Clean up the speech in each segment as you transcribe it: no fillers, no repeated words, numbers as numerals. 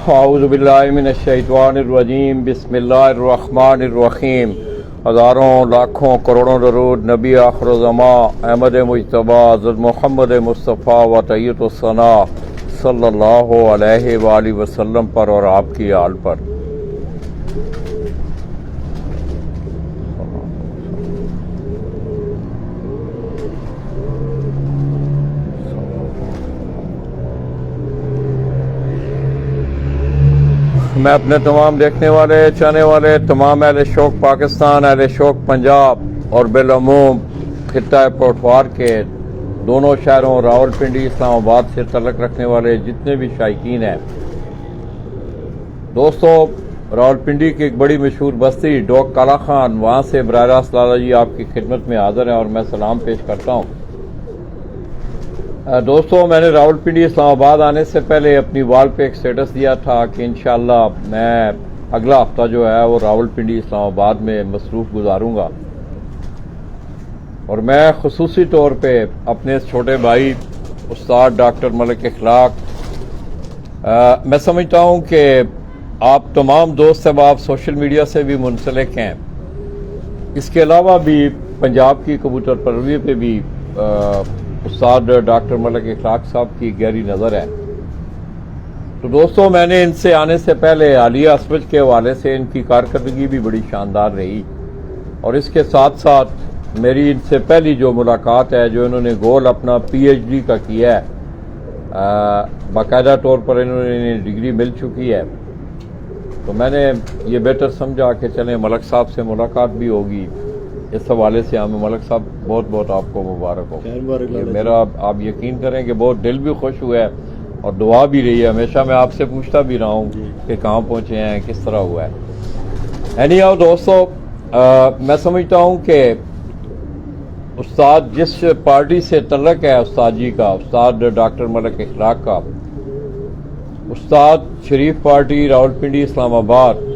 اعوذ باللہ من الشیطان الرجیم بسم اللہ الرحمن الرحیم۔ ہزاروں لاکھوں کروڑوں درود نبی آخر الزمان احمد مجتبیٰ حضرت محمد مصطفیٰ و طیب الثنا صلی اللہ علیہ وآلہ وسلم پر اور آپ کی آل پر۔ میں اپنے تمام دیکھنے والے چاہنے والے تمام اہل شوق پاکستان، اہل شوق پنجاب اور بالعموم خطہ پوٹوار کے دونوں شہروں راولپنڈی اسلام آباد سے تعلق رکھنے والے جتنے بھی شائقین ہیں، دوستو راولپنڈی کی ایک بڑی مشہور بستی ڈوک کالا خان، وہاں سے براہ راست لالا جی آپ کی خدمت میں حاضر ہیں اور میں سلام پیش کرتا ہوں۔ دوستو میں نے راولپنڈی اسلام آباد آنے سے پہلے اپنی وال پہ ایک سٹیٹس دیا تھا کہ انشاءاللہ میں اگلا ہفتہ جو ہے وہ راولپنڈی اسلام آباد میں مصروف گزاروں گا، اور میں خصوصی طور پہ اپنے اس چھوٹے بھائی استاد ڈاکٹر ملک اخلاق، میں سمجھتا ہوں کہ آپ تمام دوست احباب سوشل میڈیا سے بھی منسلک ہیں، اس کے علاوہ بھی پنجاب کی کبوتر پروری پہ بھی استاد ڈاکٹر ملک اخلاق صاحب کی گہری نظر ہے۔ تو دوستو میں نے ان سے آنے سے پہلے عالیہ اسبج کے حوالے سے ان کی کارکردگی بھی بڑی شاندار رہی، اور اس کے ساتھ ساتھ میری ان سے پہلی جو ملاقات ہے، جو انہوں نے گول اپنا پی ایچ ڈی کا کیا ہے، باقاعدہ طور پر انہوں نے ڈگری مل چکی ہے، تو میں نے یہ بہتر سمجھا کہ چلیں ملک صاحب سے ملاقات بھی ہوگی۔ اس حوالے سے ہمیں ملک صاحب بہت بہت آپ کو مبارک ہو۔ میرا آپ یقین کریں کہ بہت دل بھی خوش ہوا ہے اور دعا بھی رہی ہے، ہمیشہ میں آپ سے پوچھتا بھی رہا ہوں کہ کہاں پہنچے ہیں، کس طرح ہوا ہے۔ اینی ہاؤ دوستو، میں سمجھتا ہوں کہ استاد جس پارٹی سے تعلق ہے استاد جی کا، استاد ڈاکٹر ملک اخلاق کا، استاد شریف پارٹی راولپنڈی اسلام آباد،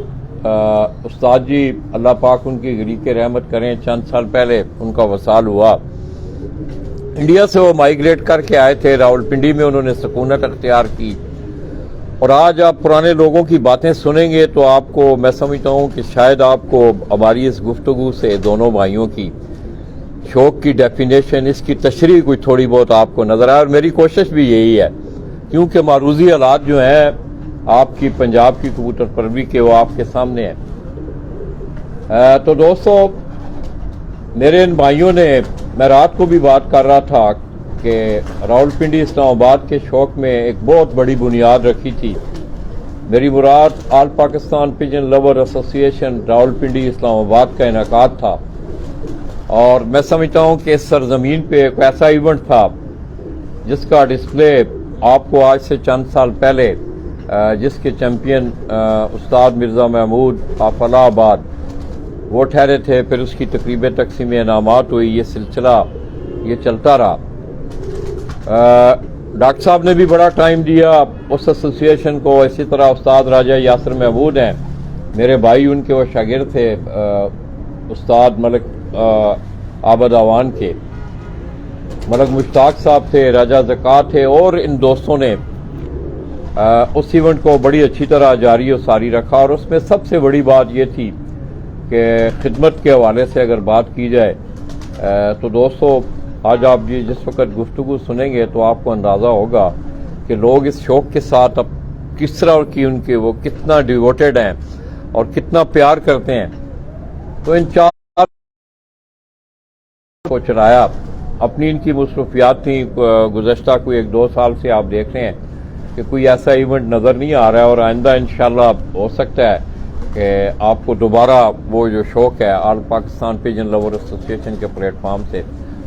استاد جی اللہ پاک ان کی غریق رحمت کریں، چند سال پہلے ان کا وصال ہوا۔ انڈیا سے وہ مائیگریٹ کر کے آئے تھے، راولپنڈی میں انہوں نے سکونت اختیار کی، اور آج آپ پرانے لوگوں کی باتیں سنیں گے تو آپ کو میں سمجھتا ہوں کہ شاید آپ کو ہماری اس گفتگو سے دونوں بھائیوں کی شوق کی ڈیفینیشن، اس کی تشریح کوئی تھوڑی بہت آپ کو نظر آئے، اور میری کوشش بھی یہی ہے، کیونکہ معروضی حالات جو ہیں آپ کی پنجاب کی کبوتر پروری کے وہ آپ کے سامنے ہیں۔ تو دوستو میرے ان بھائیوں نے، میں رات کو بھی بات کر رہا تھا کہ راولپنڈی اسلام آباد کے شوق میں ایک بہت بڑی بنیاد رکھی تھی۔ میری مراد آل پاکستان پجن لور ایسوسی ایشن راولپنڈی اسلام آباد کا انعقاد تھا، اور میں سمجھتا ہوں کہ اس سرزمین پہ ایک ایسا ایونٹ تھا جس کا ڈسپلے آپ کو آج سے چند سال پہلے جس کے چیمپئن استاد مرزا محمود آف الہ آباد وہ ٹھہرے تھے، پھر اس کی تقریب تقسیم انعامات ہوئی، یہ سلسلہ یہ چلتا رہا۔ ڈاکٹر صاحب نے بھی بڑا ٹائم دیا اس ایسوسی ایشن کو، اسی طرح استاد راجہ یاسر محمود ہیں میرے بھائی، ان کے وہ شاگرد تھے استاد ملک عابد آوان کے، ملک مشتاق صاحب تھے، راجہ زکات تھے، اور ان دوستوں نے اس ایونٹ کو بڑی اچھی طرح جاری و ساری رکھا، اور اس میں سب سے بڑی بات یہ تھی کہ خدمت کے حوالے سے اگر بات کی جائے تو دوستو آج آپ جس وقت گفتگو سنیں گے تو آپ کو اندازہ ہوگا کہ لوگ اس شوق کے ساتھ اب کس طرح کی ان کے وہ کتنا ڈیووٹیڈ ہیں اور کتنا پیار کرتے ہیں۔ تو ان چار کو چلایا، اپنی ان کی مصروفیات تھیں، گزشتہ کوئی 1-2 سال سے آپ دیکھ رہے ہیں کہ کوئی ایسا ایونٹ نظر نہیں آ رہا ہے، اور آئندہ انشاءاللہ ہو سکتا ہے کہ آپ کو دوبارہ وہ جو شوق ہے آل پاکستان پجن لور ایسوسی ایشن کے پلیٹ فارم سے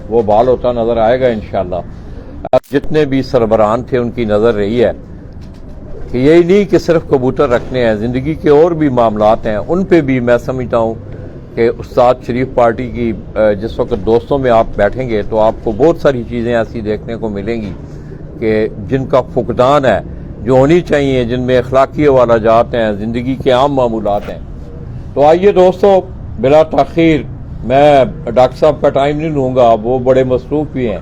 وہ بحال ہوتا نظر آئے گا انشاءاللہ۔ جتنے بھی سربراہان تھے ان کی نظر رہی ہے کہ یہی نہیں کہ صرف کبوتر رکھنے ہیں، زندگی کے اور بھی معاملات ہیں، ان پہ بھی میں سمجھتا ہوں کہ استاد شریف پارٹی کی جس وقت دوستوں میں آپ بیٹھیں گے تو آپ کو بہت ساری چیزیں ایسی دیکھنے کو ملیں گی کہ جن کا فقدان ہے، جو ہونی چاہیے، جن میں اخلاقی حوالہ جات ہیں، زندگی کے عام معمولات ہیں۔ تو آئیے دوستو بلا تاخیر، میں ڈاکٹر صاحب کا ٹائم نہیں لوں گا، وہ بڑے مصروف بھی ہیں،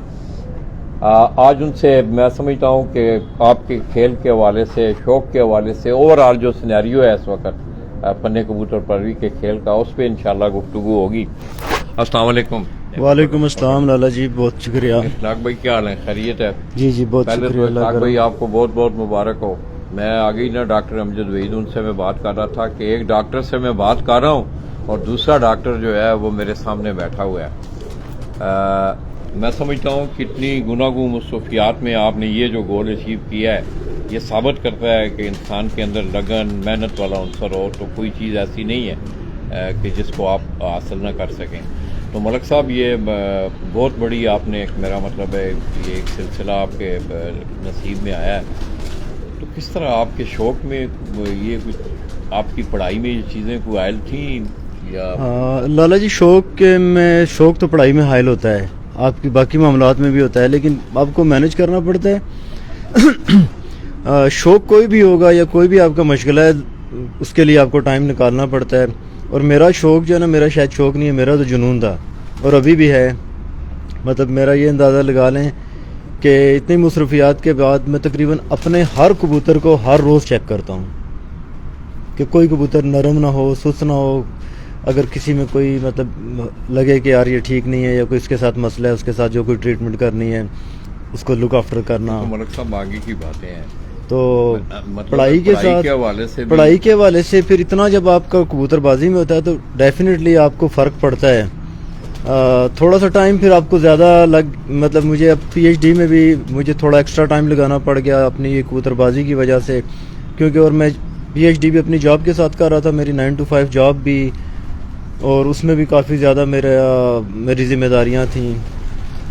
آج ان سے میں سمجھتا ہوں کہ آپ کے کھیل کے حوالے سے، شوق کے حوالے سے، اوور آل جو سینیریو ہے اس وقت فن کبوتر پروری کے کھیل کا، اس پہ انشاءاللہ گفتگو ہوگی۔ السلام علیکم۔ وعلیکم السلام لالا جی، بہت شکریہ۔ اخلاق بھائی کیا حال ہے؟ خیریت ہے؟ جی بہت پہلے شکریہ تو اللہ اخلاق کا۔ بھائی آپ کو بہت بہت مبارک ہو۔ میں آگے ہی نا ڈاکٹر امجد وحید، ان سے میں بات کر رہا تھا کہ ایک ڈاکٹر سے میں بات کر رہا ہوں اور دوسرا ڈاکٹر جو ہے وہ میرے سامنے بیٹھا ہوا ہے۔ میں سمجھتا ہوں کتنی گناگوں مصروفیات میں آپ نے یہ جو گول اچیو کیا ہے، یہ ثابت کرتا ہے کہ انسان کے اندر لگن، محنت والا عنصر ہو تو کوئی چیز ایسی نہیں ہے کہ جس کو آپ حاصل نہ کر سکیں۔ تو ملک صاحب یہ بہت بڑی آپ نے، میرا مطلب ہے یہ ایک سلسلہ آپ کے نصیب میں آیا ہے، تو کس طرح آپ کے شوق میں یہ کچھ، آپ کی پڑھائی میں یہ چیزیں کوئی حائل تھیں یا؟ لالا جی شوق تو پڑھائی میں حائل ہوتا ہے، آپ کی باقی معاملات میں بھی ہوتا ہے، لیکن آپ کو مینج کرنا پڑتا ہے۔ شوق کوئی بھی ہوگا یا کوئی بھی آپ کا مشغلہ ہے، اس کے لیے آپ کو ٹائم نکالنا پڑتا ہے۔ اور میرا شوق جو ہے نا، میرا شاید شوق نہیں ہے، میرا تو جنون تھا اور ابھی بھی ہے۔ مطلب میرا یہ اندازہ لگا لیں کہ اتنی مصروفیات کے بعد میں تقریباً اپنے ہر کبوتر کو ہر روز چیک کرتا ہوں کہ کوئی کبوتر نرم نہ ہو، سست نہ ہو۔ اگر کسی میں کوئی مطلب لگے کہ یار یہ ٹھیک نہیں ہے یا کوئی اس کے ساتھ مسئلہ ہے، اس کے ساتھ جو کوئی ٹریٹمنٹ کرنی ہے اس کو لک آفٹر کرنا۔ تو ملک صاحب آگے کی باتیں ہیں، تو مطلب پڑھائی کے ساتھ، پڑھائی کے حوالے سے پھر اتنا جب آپ کا کبوتر بازی میں ہوتا ہے تو ڈیفینیٹلی آپ کو فرق پڑتا ہے۔ تھوڑا سا ٹائم پھر آپ کو زیادہ مطلب مجھے اب پی ایچ ڈی میں بھی مجھے تھوڑا ایکسٹرا ٹائم لگانا پڑ گیا اپنی یہ کبوتر بازی کی وجہ سے، کیونکہ اور میں پی ایچ ڈی بھی اپنی جاب کے ساتھ کر رہا تھا، میری 9 to 5 جاب بھی، اور اس میں بھی کافی زیادہ میری ذمہ داریاں تھیں،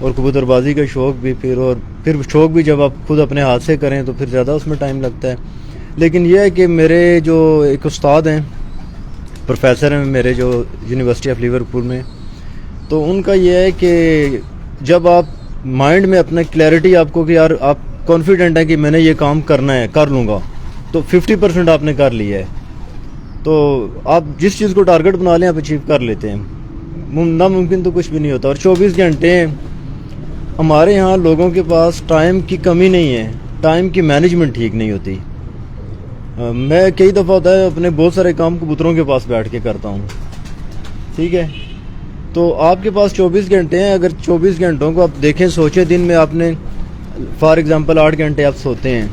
اور کبوتر بازی کا شوق بھی، پھر شوق بھی جب آپ خود اپنے ہاتھ سے کریں تو پھر زیادہ اس میں ٹائم لگتا ہے۔ لیکن یہ ہے کہ میرے جو ایک استاد ہیں، پروفیسر ہیں میرے جو یونیورسٹی آف لیورپول میں، تو ان کا یہ ہے کہ جب آپ مائنڈ میں اپنا کلیئرٹی آپ کو کہ یار آپ کانفیڈنٹ ہیں کہ میں نے یہ کام کرنا ہے، کر لوں گا، تو 50% آپ نے کر لیا ہے، تو آپ جس چیز کو ٹارگٹ بنا لیں آپ اچیو کر لیتے ہیں۔ ناممکن تو کچھ بھی نہیں ہوتا۔ اور 24 گھنٹے ہمارے ہاں لوگوں کے پاس ٹائم کی کمی نہیں ہے، ٹائم کی مینجمنٹ ٹھیک نہیں ہوتی۔ میں کئی دفعہ ہوتا ہے اپنے بہت سارے کام کبوتروں کے پاس بیٹھ کے کرتا ہوں، ٹھیک ہے، تو آپ کے پاس 24 گھنٹے ہیں، اگر 24 گھنٹوں کو آپ دیکھیں، سوچیں دن میں آپ نے فار ایگزامپل 8 گھنٹے آپ سوتے ہیں،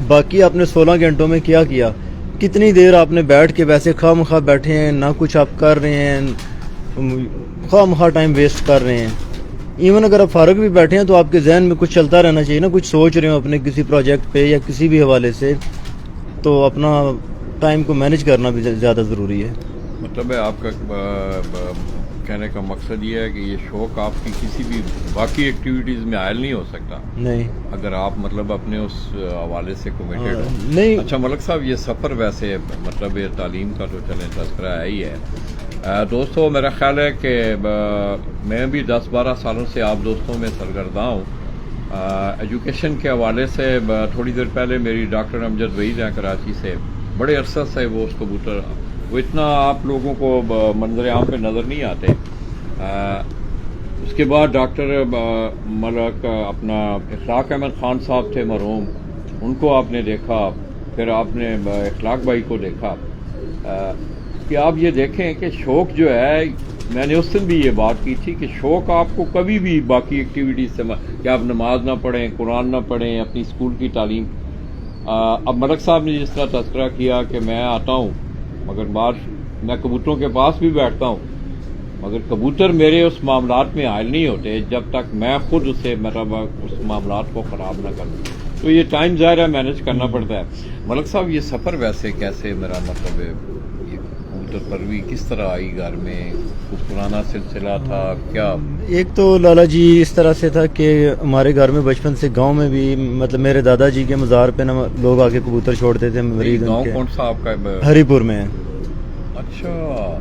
باقی آپ نے 16 گھنٹوں میں کیا کیا، کتنی دیر آپ نے بیٹھ کے ویسے خواہ مخواہ بیٹھے ہیں، نہ کچھ آپ کر رہے ہیں، خواہ مخواہ ٹائم ویسٹ کر رہے ہیں۔ ایون اگر آپ فارغ بھی بیٹھے ہیں تو آپ کے ذہن میں کچھ چلتا رہنا چاہیے نا، کچھ سوچ رہے ہو اپنے کسی پروجیکٹ پہ یا کسی بھی حوالے سے، تو اپنا ٹائم کو مینج کرنا بھی زیادہ ضروری ہے۔ مطلب ہے آپ کا کہنے کا مقصد یہ ہے کہ یہ شوق آپ کی کسی بھی باقی ایکٹیویٹیز میں حائل نہیں ہو سکتا نہیں، اگر آپ مطلب اپنے اس حوالے سے کمیٹڈ ہو۔ نہیں۔ اچھا ملک صاحب، یہ سفر ویسے مطلب یہ تعلیم کا تو چلیں تذکرہ ہے ہی ہے۔ دوستو، میرا خیال ہے کہ میں بھی 10-12 سالوں سے آپ دوستوں میں سرگرداں ہوں۔ ایجوکیشن کے حوالے سے تھوڑی دیر پہلے میری ڈاکٹر امجد وحید ہیں کراچی سے، بڑے عرصہ سے وہ اس کبوتر، وہ اتنا آپ لوگوں کو منظر عام پہ نظر نہیں آتے۔ اس کے بعد ڈاکٹر ملک اپنا اخلاق احمد خان صاحب تھے مرحوم، ان کو آپ نے دیکھا، پھر آپ نے اخلاق بھائی کو دیکھا، کہ آپ یہ دیکھیں کہ شوق جو ہے، میں نے اس دن بھی یہ بات کی تھی کہ شوق آپ کو کبھی بھی باقی ایکٹیویٹیز سے، کہ آپ نماز نہ پڑھیں، قرآن نہ پڑھیں، اپنی اسکول کی تعلیم۔ اب ملک صاحب نے جس طرح تذکرہ کیا کہ میں آتا ہوں مگر میں کبوتروں کے پاس بھی بیٹھتا ہوں، مگر کبوتر میرے اس معاملات میں حائل نہیں ہوتے جب تک میں خود اسے مطلب اس معاملات کو خراب نہ کروں، تو یہ ٹائم ظاہر ہے مینج کرنا پڑتا ہے۔ ملک صاحب، یہ سفر ویسے کیسے، میرا مطلب ہے یہ کبوتر پروی کس طرح آئی گھر میں، کچھ پرانا سلسلہ تھا کیا؟ ایک تو لالا جی اس طرح سے تھا کہ ہمارے گھر میں بچپن سے گاؤں میں بھی مطلب میرے دادا جی کے مزار پہ نا لوگ آ کے کبوتر چھوڑتے تھے، مریض ان گاؤں کے۔ کون سا آپ کا؟ ہری پور میں ہے۔ اچھا،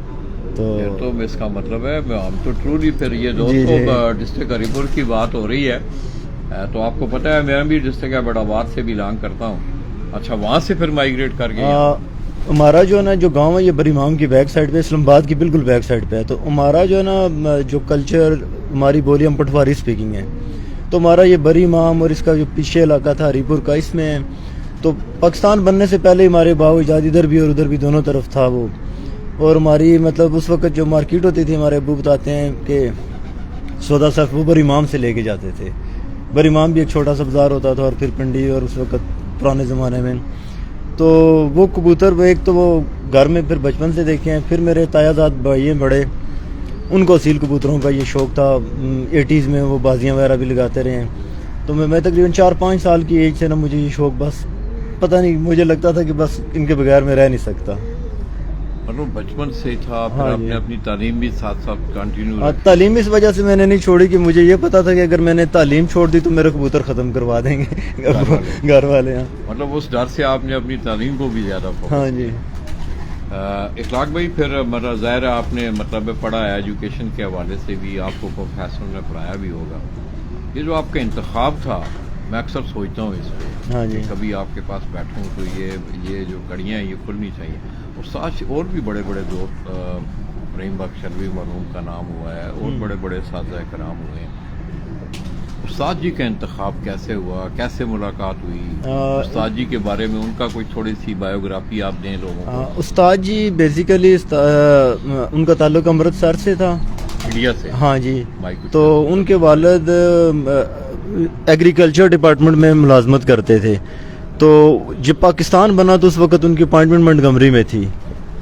تو اس کا مطلب ہے ہم تو ٹرولی، پھر یہ دوستوں ڈسٹرکٹ ہری پور کی بات ہو رہی ہے، تو آپ کو پتہ ہے میں بھی ڈسٹرکٹ بڑا آباد سے بلانگ کرتا ہوں۔ اچھا، وہاں سے پھر مائیگریٹ کر گیا؟ ہمارا جو ہے نا جو گاؤں ہے یہ بری امام کی بیک سائڈ پہ، اسلام آباد کی بالکل بیک سائڈ پہ ہے، تو ہمارا جو ہے نا جو کلچر، ہماری بولی، ہم پٹواری اسپیکنگ ہے، تو ہمارا یہ بری امام اور اس کا جو پیچھے علاقہ تھا ہری پور کا، اس میں تو پاکستان بننے سے پہلے ہمارے باو اجاد ادھر بھی اور ادھر بھی دونوں طرف تھا وہ. اور ہماری مطلب اس وقت جو مارکیٹ ہوتی تھی، ہمارے ابو بتاتے ہیں کہ سودا صاحب وہ بری امام سے لے کے جاتے تھے. بری امام بھی ایک چھوٹا سا بازار ہوتا تھا، اور پھر پنڈی، اور اس وقت پرانے زمانے میں تو وہ کبوتر ایک تو وہ گھر میں پھر بچپن سے دیکھے ہیں. پھر میرے تایا زاد بھائی ہیں بڑے، ان کو اصیل کبوتروں کا یہ شوق تھا. 80s میں وہ بازیاں وغیرہ بھی لگاتے رہے ہیں. تو میں تقریباً 4-5 سال کی ایج سے نا مجھے یہ شوق، بس پتہ نہیں، مجھے لگتا تھا کہ بس ان کے بغیر میں رہ نہیں سکتا. مطلب بچپن سے ہی تھا. پھر آپ نے اپنی تعلیم بھی ساتھ ساتھ کنٹینیو. تعلیم اس وجہ سے میں نے نہیں چھوڑی کہ مجھے یہ پتا تھا کہ اگر میں نے تعلیم چھوڑ دی تو میرے کبوتر ختم کروا دیں گے گھر والے. مطلب اس ڈر سے آپ نے اپنی تعلیم کو بھی زیادہ ہاں جی. اخلاق بھائی، پھر مطلب ظاہر ہے آپ نے مطلب پڑھا ہے، ایجوکیشن کے حوالے سے بھی آپ کو پروفیسر نے پڑھایا بھی ہوگا. یہ جو آپ کا انتخاب تھا، میں اکثر سوچتا ہوں اس پہ، ہاں جی. کبھی آپ کے پاس بیٹھوں تو یہ جو کڑیاں ہیں یہ کھلنی چاہیے. اور ساتھ اور بھی بڑے بڑے دوست، رحیم بخش شلوی مرحوم کا نام ہوا ہے، اور بڑے بڑے اساتذہ کرام ہوئے ہیں. استاد جی کا انتخاب کیسے ہوا، کیسے ملاقات ہوئی؟ استاد جی کے بارے میں ان کا کوئی تھوڑی سی بایوگرافی آپ دیں لوگوں کو. استاد جی بیسیکلی ان کا تعلق امرتسر سے تھا، انڈیا سے. ہاں جی. تو ان کے والد ایگریکلچر ڈپارٹمنٹ میں ملازمت کرتے تھے. تو جب پاکستان بنا تو اس وقت ان کی اپائنٹمنٹ منٹگمری میں تھی.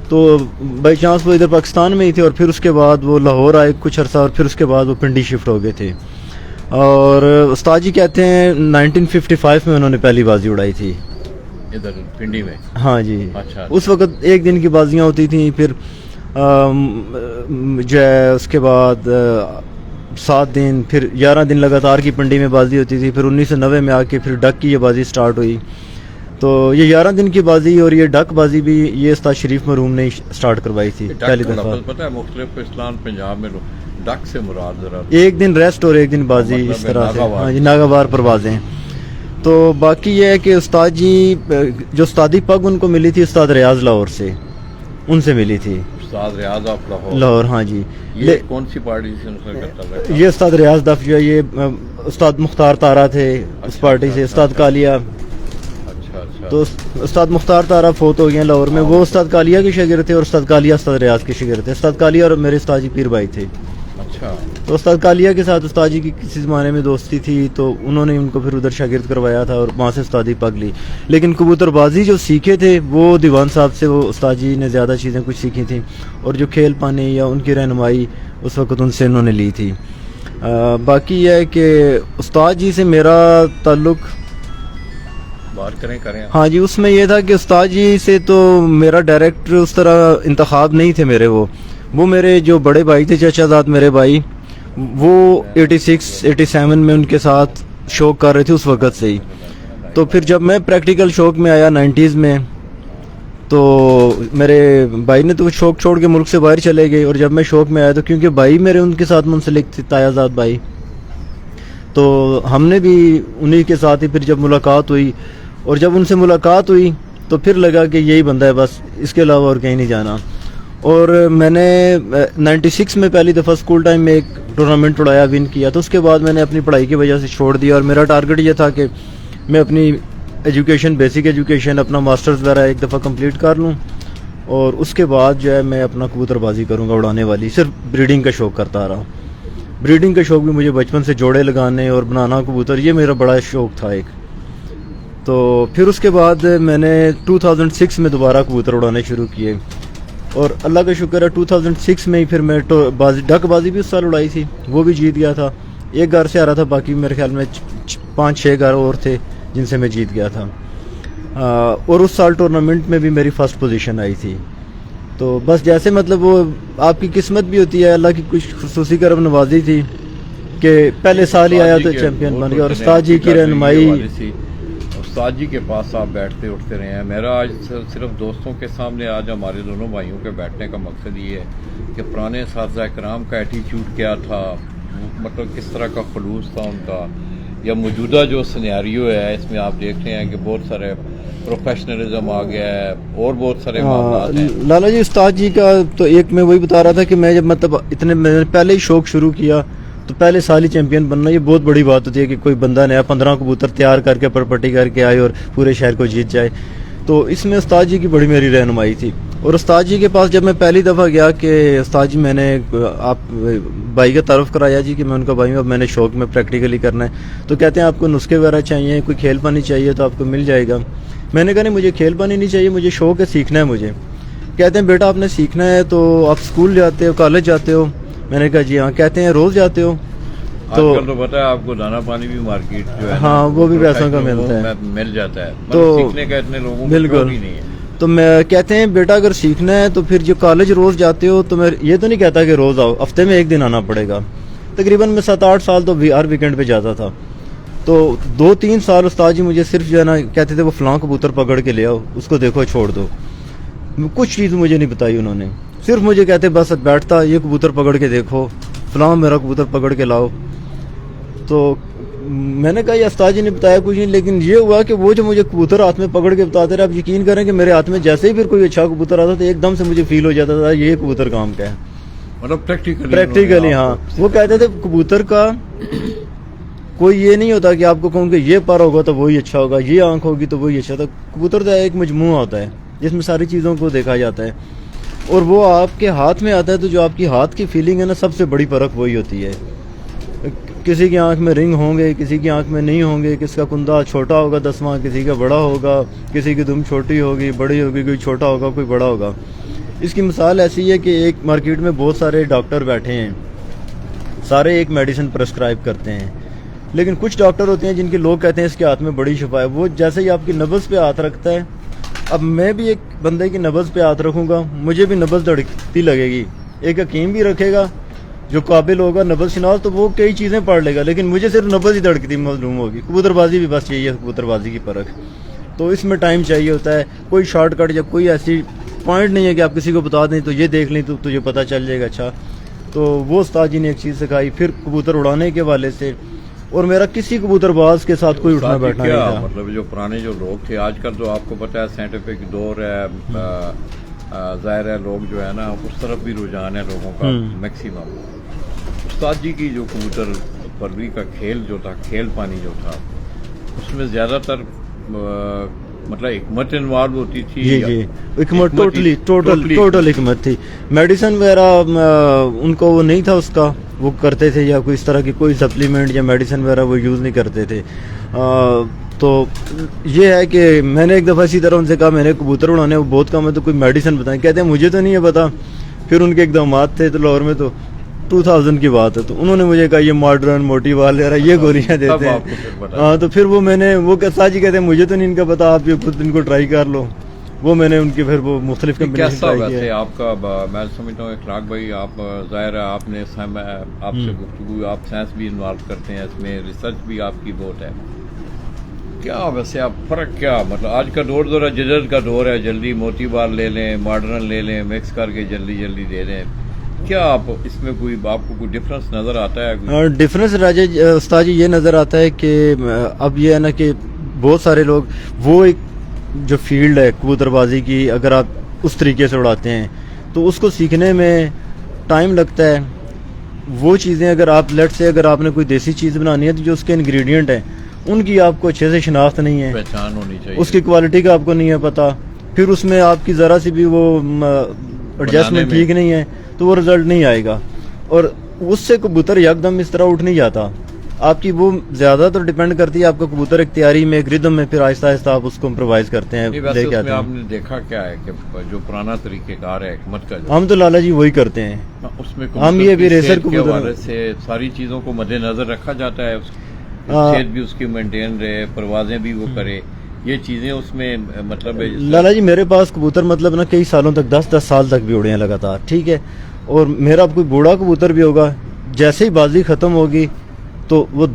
تو بائی چانس وہ ادھر پاکستان میں ہی تھے، اور پھر اس کے بعد وہ لاہور آئے کچھ عرصہ، اور پھر اس کے بعد وہ پنڈی شفٹ ہو گئے تھے. اور استاد جی کہتے ہیں 1955 میں انہوں نے پہلی بازی اڑائی تھی ادھر پنڈی میں. ہاں جی. اچھا. اس وقت ایک دن کی بازیاں ہوتی تھیں، پھر جو ہے اس کے بعد 7 دن، پھر 11 دن لگاتار کی پنڈی میں بازی ہوتی تھی. پھر 1990 میں آ کے پھر ڈک کی یہ بازی سٹارٹ ہوئی. تو یہ 11 دن کی بازی اور یہ ڈک بازی بھی یہ استاد شریف مرحوم نے سٹارٹ کروائی تھی پہلی دفعہ. پتہ ہے مختلف اسلام پنجاب میں ڈک سے مراد ذرا ایک دن ریسٹ اور ایک دن بازی، اس طرح سے. ہاں جی، ناگوار پروازیں. تو باقی یہ ہے کہ استاد جی جو استادی پگ ان کو ملی تھی استاد ریاض لاہور سے، ان سے ملی تھی. استاد ریاض آف لاہور. ہاں جی. یہ کون سی پارٹی سے کرتا ہے؟ یہ استاد ریاض دف جو ہے یہ استاد مختار تارا تھے اس پارٹی سے. استاد کالیا. تو استاد مختار تارا فوت ہو گئے لاہور میں. وہ استاد کالیا کے شاگرد تھے، اور استاد کالیا استاد ریاض کے شاگرد تھے. استاد کالیا اور میرے استاد جی پیر بھائی تھے. اچھا. تو استاد کالیا کے ساتھ استاد جی کی کسی زمانے میں دوستی تھی، تو انہوں نے ان کو پھر ادھر شاگرد کروایا تھا، اور وہاں سے استادی پگ لی. لیکن کبوتر بازی جو سیکھے تھے وہ دیوان صاحب سے، وہ استاد جی نے زیادہ چیزیں کچھ سیکھی تھیں، اور جو کھیل پانی یا ان کی رہنمائی اس وقت ان سے انہوں نے لی تھی. باقی یہ ہے کہ استاد جی سے میرا تعلق بات کریں. ہاں جی. اس میں یہ تھا کہ استاد جی سے تو میرا ڈائریکٹ اس طرح انتخاب نہیں تھے میرے. وہ میرے جو بڑے بھائی تھے، چچا زاد میرے بھائی، وہ 86-87 میں ان کے ساتھ شوق کر رہے تھے اس وقت سے ہی. تو پھر جب میں پریکٹیکل شوق میں آیا 90s میں، تو میرے بھائی نے تو شوق چھوڑ کے ملک سے باہر چلے گئے. اور جب میں شوق میں آیا تو کیونکہ بھائی میرے ان کے ساتھ منسلک تھے، تایا زاد بھائی، تو ہم نے بھی انہی کے ساتھ ہی پھر جب ملاقات ہوئی، اور جب ان سے ملاقات ہوئی تو پھر لگا کہ یہی بندہ ہے، بس اس کے علاوہ اور کہیں نہیں جانا. اور میں نے 96 میں پہلی دفعہ اسکول ٹائم میں ایک ٹورنامنٹ اڑایا، ون کیا. تو اس کے بعد میں نے اپنی پڑھائی کی وجہ سے چھوڑ دیا، اور میرا ٹارگٹ یہ تھا کہ میں اپنی ایجوکیشن، بیسک ایجوکیشن، اپنا ماسٹرز وغیرہ ایک دفعہ کمپلیٹ کر لوں، اور اس کے بعد جو ہے میں اپنا کبوتر بازی کروں گا اڑانے والی. صرف بریڈنگ کا شوق کرتا رہا. بریڈنگ کا شوق بھی مجھے بچپن سے، جوڑے لگانے اور بنانا کبوتر، یہ میرا بڑا شوق تھا ایک. تو پھر اس کے بعد میں نے 2006 میں دوبارہ کبوتر اڑانے شروع کیے، اور اللہ کا شکر ہے 2006 میں ہی پھر میں ڈک بازی بھی اس سال اڑائی تھی، وہ بھی جیت گیا تھا. ایک گھر سے آ رہا تھا، باقی میرے خیال میں 5-6 گھر اور تھے جن سے میں جیت گیا تھا. اور اس سال ٹورنامنٹ میں بھی میری فرسٹ پوزیشن آئی تھی. تو بس جیسے مطلب وہ آپ کی قسمت بھی ہوتی ہے، اللہ کی کچھ خصوصی کرم نوازی تھی کہ پہلے سال ہی آیا تو چیمپئن بن گیا. اور استاد جی کی رہنمائی. استاد جی کے پاس آپ بیٹھتے اٹھتے رہے ہیں. میرا آج صرف دوستوں کے سامنے آج ہمارے دونوں بھائیوں کے بیٹھنے کا مقصد یہ ہے کہ پرانے اساتذہ کرام کا ایٹیچیوڈ کیا تھا، مطلب کس طرح کا خلوص تھا ان کا، یا موجودہ جو سینیریو ہے اس میں آپ دیکھ رہے ہیں کہ بہت سارے پروفیشنلزم آ گیا ہے اور بہت سارے معاملات ہیں. لالا جی استاد جی کا تو ایک میں وہی بتا رہا تھا کہ میں جب مطلب میں نے پہلے ہی شوق شروع کیا تو پہلے سال ہی چیمپئن بننا یہ بہت بڑی بات ہوتی ہے کہ کوئی بندہ نیا 15 کبوتر تیار کر کے پرپٹی کر کے آئے اور پورے شہر کو جیت جائے. تو اس میں استاد جی کی بڑی میری رہنمائی تھی. اور استاد جی کے پاس جب میں پہلی دفعہ گیا کہ استاد جی میں نے آپ بھائی کا تعارف کرایا جی کہ میں ان کا بھائی ہوں, اب میں نے شوق میں پریکٹیکلی کرنا ہے. تو کہتے ہیں آپ کو نسخے وغیرہ چاہیے, کوئی کھیل پانی چاہیے تو آپ کو مل جائے گا. میں نے کہا نہیں مجھے کھیل پانی نہیں چاہیے, مجھے شوق ہے, سیکھنا ہے مجھے. کہتے ہیں بیٹا آپ نے سیکھنا ہے تو آپ اسکول جاتے ہو, کالج جاتے ہو؟ میں نے کہا جی ہاں. کہتے ہیں روز جاتے ہو؟ تو پتہ ہے آپ کو دانا پانی بھی مارکیٹ جو ہے ہاں وہ بھی پیسوں کا ملتا ہے, مل جاتا ہے, تو سیکھنے کا اتنے لوگوں کو بالکل نہیں ہے. تو میں کہتے ہیں بیٹا اگر سیکھنا ہے تو پھر جو کالج روز جاتے ہو تو میں یہ تو نہیں کہتا کہ روز آؤ, ہفتے میں ایک دن آنا پڑے گا. تقریباً میں 7-8 سال تو ہر ویکینڈ پہ جاتا تھا. تو 2-3 سال استاد جی مجھے صرف جو ہے نا کہتے تھے وہ فلاں کبوتر پکڑ کے لے آؤ, اس کو دیکھو چھوڑ دو. کچھ چیز مجھے نہیں بتائی انہوں نے, صرف مجھے کہتے بس بیٹھتا یہ کبوتر پکڑ کے دیکھو, فلاں میرا کبوتر پکڑ کے لاؤ. تو میں نے کہا یہ استاد جی نے بتایا کچھ نہیں, لیکن یہ ہوا کہ وہ جو مجھے کبوتر ہاتھ میں پکڑ کے بتاتے رہے, آپ یقین کریں کہ میرے ہاتھ میں جیسے ہی پھر کوئی اچھا کبوتر آتا تو ایک دم سے مجھے فیل ہو جاتا تھا یہ کبوتر کام کا ہے, مطلب پریکٹیکلی. ہاں وہ کہتے تھے کبوتر کا کوئی یہ نہیں ہوتا کہ آپ کو کہوں کہ یہ پر ہوگا تو وہی اچھا ہوگا, یہ آنکھ ہوگی تو وہی اچھا. تو کبوتر کا ایک مجموعہ ہوتا ہے جس میں ساری چیزوں کو دیکھا جاتا ہے, اور وہ آپ کے ہاتھ میں آتا ہے. تو جو آپ کی ہاتھ کی فیلنگ ہے نا, سب سے بڑی پرکھ وہی ہوتی ہے. کسی کی آنکھ میں رنگ ہوں گے, کسی کی آنکھ میں نہیں ہوں گے, کس کا کندہ چھوٹا ہوگا 10واں, کسی کا بڑا ہوگا, کسی کی دم چھوٹی ہوگی, بڑی ہوگی, کوئی چھوٹا ہوگا, کوئی بڑا ہوگا. اس کی مثال ایسی ہے کہ ایک مارکیٹ میں بہت سارے ڈاکٹر بیٹھے ہیں, سارے ایک میڈیسن پرسکرائب کرتے ہیں, لیکن کچھ ڈاکٹر ہوتے ہیں جن کے لوگ کہتے ہیں اس کے ہاتھ میں بڑی شفا ہے. وہ جیسے ہی آپ کی نبض پہ ہاتھ رکھتا ہے, اب میں بھی ایک بندے کی نبض پہ ہاتھ رکھوں گا, مجھے بھی نبض دھڑکتی لگے گی. ایک حکیم بھی رکھے گا جو قابل ہوگا نبض شناس, تو وہ کئی چیزیں پڑھ لے گا, لیکن مجھے صرف نبض ہی دھڑکتی معلوم ہوگی. کبوتر بازی بھی بس یہی ہے, کبوتر بازی کی پرکھ. تو اس میں ٹائم چاہیے ہوتا ہے, کوئی شارٹ کٹ یا کوئی ایسی پوائنٹ نہیں ہے کہ آپ کسی کو بتا دیں تو یہ دیکھ لیں تو تجھے پتہ چل جائے گا. اچھا تو وہ استاد جی نے ایک چیز سکھائی. پھر کبوتر اڑانے کے حوالے سے, اور میرا کسی کبوتر باز کے ساتھ کوئی اٹھنا بیٹھنا نہیں تھا. مطلب جو پرانے جو لوگ تھے, آج کل تو آپ کو پتہ ہے سائنٹیفک دور ہے, ظاہر ہے لوگ جو ہے نا اس طرف بھی رجحان ہے لوگوں کا میکسیمم. استاد جی کی جو کبوتر پروری کا کھیل جو تھا, کھیل پانی جو تھا, اس میں زیادہ تر مطلب حکمت انوالو ہوتی تھی. جی حکمت ٹوٹل حکمت تھی. میڈیسن وغیرہ ان کو وہ نہیں تھا اس کا, وہ کرتے تھے یا کوئی اس طرح کی کوئی سپلیمنٹ یا میڈیسن وغیرہ وہ یوز نہیں کرتے تھے. تو یہ ہے کہ میں نے ایک دفعہ اسی طرح ان سے کہا میں نے کبوتر اڑانے وہ بہت کم ہے تو کوئی میڈیسن بتائیں. کہتے ہیں مجھے تو نہیں ہے پتا. پھر ان کے ایک داماد تھے تو لاہور میں, تو 2000 کی بات ہے, تو انہوں نے مجھے کہا یہ ماڈرن موٹی وغیرہ یہ گولیاں دیتے ہیں. ہاں تو پھر وہ میں نے وہ ساتھ جی کہتے ہیں مجھے تو نہیں ان کا پتا, آپ یہ خود ان کو ٹرائی کر لو. وہ میں نے ان کی پھر وہ مختلف کمپنیز ٹرائی کی. آپ کا میں سمجھتا ہوں اخلاق بھائی, آپ ظاہر ہے آپ نے آپ سے گفتگو, آپ سائنس بھی انوالو کرتے ہیں اس میں, ریسرچ بھی آپ کی بہت ہے. کیا ویسے آپ فرق کیا, مطلب آج کا دور ہے جدید کا دور ہے, جلدی موتی بال لے لیں, ماڈرن لے لیں, مکس کر کے جلدی دے دیں. کیا آپ اس میں کوئی آپ کو کوئی ڈفرنس نظر آتا ہے؟ ڈفرنس استاد جی یہ نظر آتا ہے کہ اب یہ ہے نا کہ بہت سارے لوگ وہ ایک جو فیلڈ ہے کبوتر بازی کی, اگر آپ اس طریقے سے اڑاتے ہیں تو اس کو سیکھنے میں ٹائم لگتا ہے. وہ چیزیں اگر آپ لیٹ سے اگر آپ نے کوئی دیسی چیز بنانی ہے تو جو اس کے انگریڈینٹ ہیں ان کی آپ کو اچھے سے شناخت نہیں ہے, پہچان ہونی چاہیے, اس کی کوالٹی کا آپ کو نہیں ہے پتہ, پھر اس میں آپ کی ذرا سی بھی وہ ایڈجسٹمنٹ ٹھیک نہیں ہے تو وہ رزلٹ نہیں آئے گا. اور اس سے کبوتر یک دم اس طرح اٹھ نہیں جاتا. آپ کی وہ زیادہ تو ڈیپینڈ کرتی ہے آپ کا کبوتر ایک تیاری میں, ایک ردم میں, پھر آہستہ آہستہ آپ اس کو امپرووائز کرتے ہیں, لے کے آتے ہیں. آپ نے دیکھا کیا ہے کہ جو پرانا طریقہ کار ہے حکمت کا, ہم تو لالا جی وہی کرتے ہیں. اس میں ہم یہ بھی ریسر کبوتر سے ساری چیزوں کو مد نظر رکھا جاتا ہے, صحت بھی اس کی مینٹین رہے, پروازیں بھی وہ کرے, یہ چیزیں اس میں مطلب لالا جی میرے پاس کبوتر مطلب نا کئی سالوں تک 10 سال تک بھی اڑے ہیں لگاتار, ٹھیک ہے. اور میرا کوئی بوڑھا کبوتر بھی ہوگا, جیسے ہی بازی ختم ہوگی تو وہ